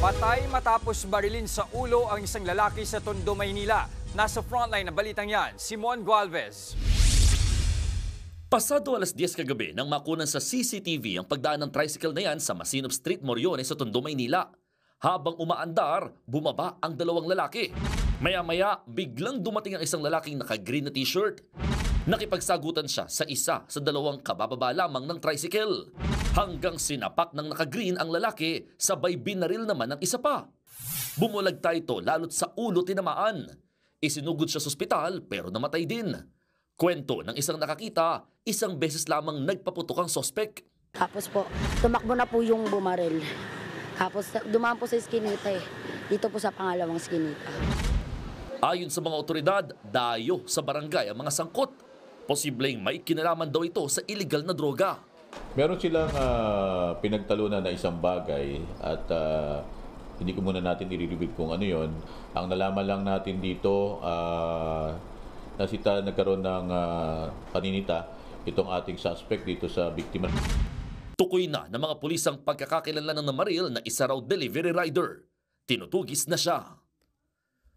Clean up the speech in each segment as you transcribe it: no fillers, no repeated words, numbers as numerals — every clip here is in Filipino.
Patay matapos barilin sa ulo ang isang lalaki sa Tondo, Maynila. Nasa frontline ng balitang yan, Simon Gualvez. Pasado alas 10 kagabi nang makunan sa CCTV ang pagdaan ng tricycle na yan sa Masinop Street, Moriones sa Tondo, Maynila. Habang umaandar, bumaba ang dalawang lalaki. Maya-maya, biglang dumating ang isang lalaking naka-green na t-shirt. Nakipagsagutan siya sa isa sa dalawang kabababa lamang ng tricycle. Hanggang sinapak ng naka-green ang lalaki, sabay binaril naman ang isa pa. Bumulagta ito lalo't sa ulo tinamaan. Isinugod siya sa ospital pero namatay din. Kwento ng isang nakakita, isang beses lamang nagpaputok ang sospek. Tapos po, tumakbo na po yung bumaril. Tapos dumaan po sa iskinita eh. Dito po sa pangalawang iskinita. Ayon sa mga otoridad, dayo sa barangay ang mga sangkot. Posibleng may kinalaman daw ito sa illegal na droga. Meron silang pinagtalunan na isang bagay at hindi ko muna natin i-reveal kung ano yon. Ang nalaman lang natin dito, nagkaroon ng paninita itong ating suspect dito sa biktima. Tukoy na ng mga pulis ang pagkakakilanlan ng namaril na isa raw delivery rider. Tinutugis na siya.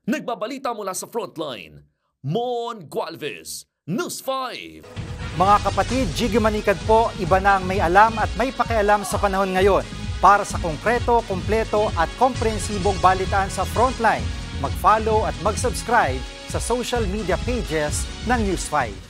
Nagbabalita mula sa frontline, Mon Gualvez, News 5. Mga kapatid, Jiggy Manikad po, iba na ang may alam at may pakialam sa panahon ngayon. Para sa konkreto, kumpleto at komprehensibong balitaan sa Frontline, mag-follow at mag-subscribe sa social media pages ng News 5.